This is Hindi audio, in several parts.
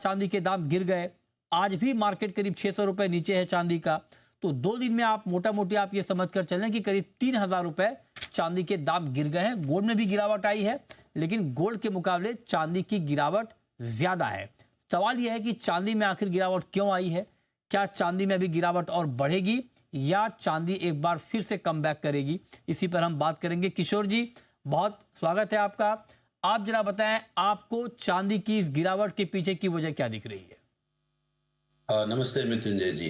चांदी के दाम गिर गए, आज भी मार्केट करीब 600 रुपए नीचे है चांदी का। तो 2 दिन में आप मोटा मोटी आप ये समझ कर चलें कि करीब 3000 रुपए चांदी के दाम गिर गए हैं। गोल्ड में भी गिरावट आई है, लेकिन गोल्ड के मुकाबले चांदी की गिरावट ज्यादा है। सवाल यह है कि चांदी में आखिर गिरावट क्यों आई है? क्या चांदी में भी गिरावट और बढ़ेगी या चांदी एक बार फिर से कम बैक करेगी? इसी पर हम बात करेंगे। किशोर जी, बहुत स्वागत है आपका। आप जरा बताएं, आपको चांदी की इस गिरावट के पीछे की वजह क्या दिख रही है? नमस्ते मृत्युंजय जी।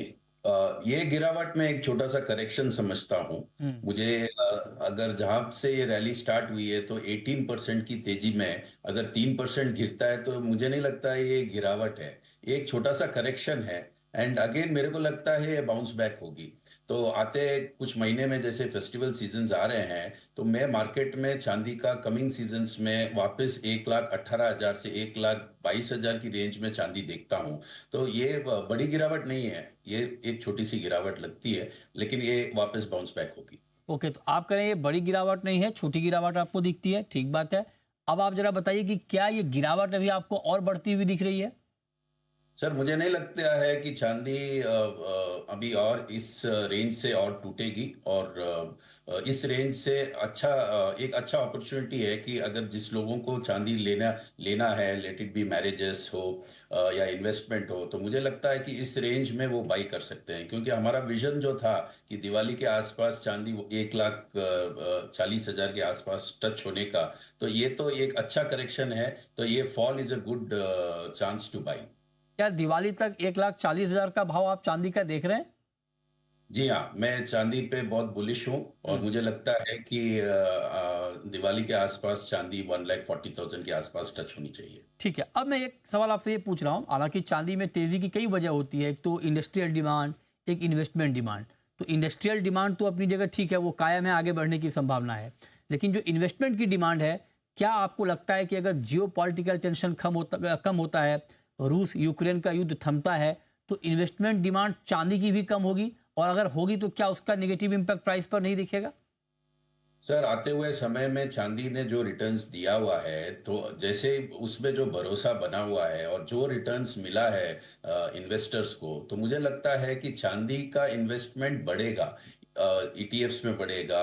ये गिरावट में एक छोटा सा करेक्शन समझता हूँ। हम्म। मुझे अगर जहां से ये रैली स्टार्ट हुई है तो 18% की तेजी में अगर 3% गिरता है तो मुझे नहीं लगता है ये गिरावट है। ये एक छोटा सा करेक्शन है। एंड अगेन मेरे को लगता है ये बाउंस बैक होगी। तो आते कुछ महीने में जैसे फेस्टिवल सीजन्स आ रहे हैं तो मैं मार्केट में चांदी का कमिंग सीजन्स में वापस 1,18,000 से 1,22,000 की रेंज में चांदी देखता हूँ। तो ये बड़ी गिरावट नहीं है, ये एक छोटी सी गिरावट लगती है, लेकिन ये वापस बाउंस बैक होगी। ओके, तो आप कह रहे हैं ये बड़ी गिरावट नहीं है, छोटी गिरावट आपको दिखती है, ठीक बात है। अब आप जरा बताइए कि क्या ये गिरावट अभी आपको और बढ़ती हुई दिख रही है? सर मुझे नहीं लगता है कि चांदी अभी और इस रेंज से और टूटेगी। और इस रेंज से एक अच्छा अपॉर्चुनिटी है कि अगर जिस लोगों को चांदी लेना लेना है, लेट इट बी मैरिजेस हो या इन्वेस्टमेंट हो, तो मुझे लगता है कि इस रेंज में वो बाई कर सकते हैं। क्योंकि हमारा विजन जो था कि दिवाली के आसपास चांदी 1,40,000 के आसपास टच होने का, तो ये तो एक अच्छा करेक्शन है। तो ये fall is a good chance two by. क्या दिवाली तक 1,40,000 का भाव आप चांदी का देख रहे हैं? जी हाँ, मैं चांदी पे बहुत बुलिश हूँ। और हम्म। मुझे लगता है कि दिवाली के आसपास चांदी 1,40,000 के आसपास टच होनी चाहिए। ठीक है, अब मैं एक सवाल आपसे ये पूछ रहा हूँ। हालांकि चांदी में तेजी की कई वजह होती है, एक तो इंडस्ट्रियल डिमांड, एक इन्वेस्टमेंट डिमांड। तो इंडस्ट्रियल डिमांड तो अपनी जगह ठीक है, वो कायम है, आगे बढ़ने की संभावना है। लेकिन जो इन्वेस्टमेंट की डिमांड है, क्या आपको लगता है कि अगर जियो पॉलिटिकल टेंशन कम होता है, रूस यूक्रेन का युद्ध थमता है, तो इन्वेस्टमेंट डिमांड चांदी की भी कम होगी? और अगर होगी तो क्या उसका नेगेटिव इम्पैक्ट प्राइस पर नहीं दिखेगा? सर आते हुए समय में चांदी ने जो रिटर्न्स दिया हुआ है, तो जैसे उसमें जो भरोसा बना हुआ है और जो रिटर्न्स मिला है इन्वेस्टर्स को, तो मुझे लगता है कि चांदी का इन्वेस्टमेंट बढ़ेगा। ईटीएफ्स में बढ़ेगा,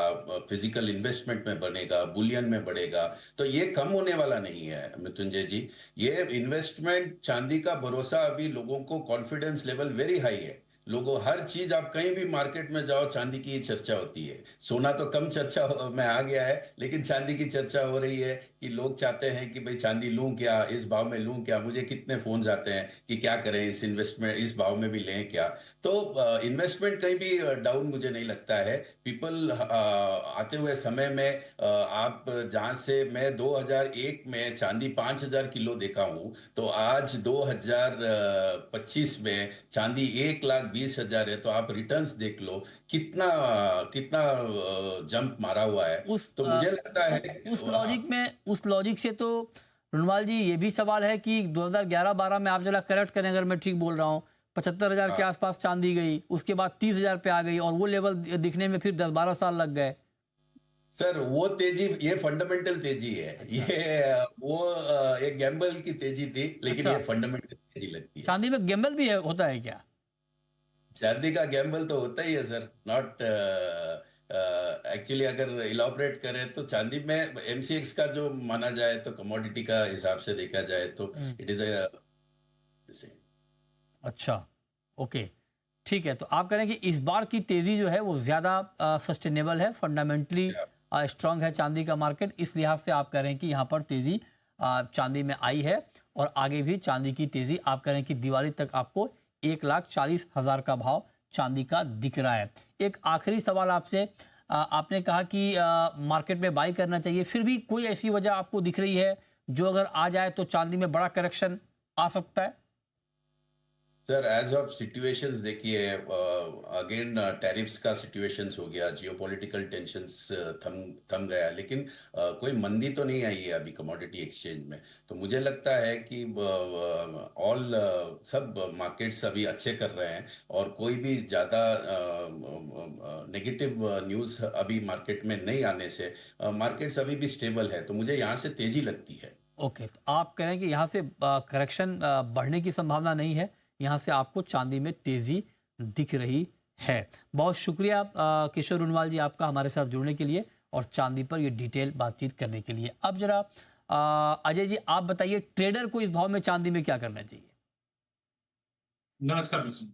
फिजिकल इन्वेस्टमेंट में बढ़ेगा, बुलियन में बढ़ेगा। तो ये कम होने वाला नहीं है मृत्युंजय जी। ये इन्वेस्टमेंट चांदी का भरोसा, अभी लोगों को कॉन्फिडेंस लेवल वेरी हाई है। लोगों हर चीज, आप कहीं भी मार्केट में जाओ चांदी की ही चर्चा होती है। सोना तो कम चर्चा में आ गया है, लेकिन चांदी की चर्चा हो रही है कि लोग चाहते हैं कि भाई चांदी लूं क्या, इस भाव में लूं क्या। मुझे कितने फोन आते हैं कि क्या करें, इस इन्वेस्टमेंट इस भाव में भी लें क्या। तो इन्वेस्टमेंट कहीं भी डाउन मुझे नहीं लगता है। पीपल आते हुए समय में आप जहां से मैं 2001 में चांदी 5,000 किलो देखा हूं, तो आज 2025 में चांदी 1,20,000 है। तो आप रिटर्न्स देख लो, कितना कितना जंप मारा हुआ है। उस तो अ, मुझे लगता है हाँ। उस लॉजिक से तो रुनवाल जी ये भी सवाल है कि 2011-12 में आप जरा करेक्ट करें अगर मैं ठीक बोल रहा हूँ, 75,000 के हाँ आसपास चांदी गई, उसके बाद 30,000 पे आ गई, और वो लेवल दिखने में फिर 10-12 साल लग गए। सर, वो तेजी ये फंडामेंटल तेजी है। अच्छा। ये वो एक गैम्बल की तेजी थी, लेकिन अच्छा, ये फंडामेंटल तेजी लगती है। चांदी में गैम्बल भी होता है क्या? शादी का गैम्बल तो होता ही है सर। नॉट एक्चुअली अगर इलाबरेट करें तो चांदी में एमसीएक्स का जो माना जाए, तो कमोडिटी का हिसाब से देखा जाए तो हम्म। इट इज अच्छा, ओके, ठीक है। तो आप कह रहे हैं कि इस बार की तेजी जो है वो ज्यादा सस्टेनेबल है, फंडामेंटली स्ट्रांग है चांदी का मार्केट, इस लिहाज से आप कह रहे हैं कि यहाँ पर तेजी चांदी में आई है। और आगे भी चांदी की तेजी आप कह रहे हैं कि दिवाली तक आपको 1,40,000 का भाव चांदी का दिख रहा है। एक आखिरी सवाल आपसे, आपने कहा कि मार्केट में बाई करना चाहिए, फिर भी कोई ऐसी वजह आपको दिख रही है जो अगर आ जाए तो चांदी में बड़ा करेक्शन आ सकता है? सर एज ऑफ सिचुएशंस देखिए, अगेन टैरिफ्स का सिचुएशंस हो गया, जियोपॉलिटिकल टेंशंस थम थम गया, लेकिन कोई मंदी तो नहीं आई है अभी कमोडिटी एक्सचेंज में। तो मुझे लगता है कि ऑल सब मार्केट्स अभी अच्छे कर रहे हैं। और कोई भी ज़्यादा नेगेटिव न्यूज़ अभी मार्केट में नहीं आने से मार्केट्स अभी भी स्टेबल है। तो मुझे यहाँ से तेजी लगती है। ओके, तो आप कह रहे हैं कि यहाँ से करेक्शन बढ़ने की संभावना नहीं है, यहाँ से आपको चांदी में तेजी दिख रही है। बहुत शुक्रिया किशोर उनवाल जी आपका हमारे साथ जुड़ने के लिए और चांदी पर ये डिटेल बातचीत करने के लिए। अब जरा अजय जी आप बताइए, ट्रेडर को इस भाव में चांदी में क्या करना चाहिए? नमस्कार मिशन।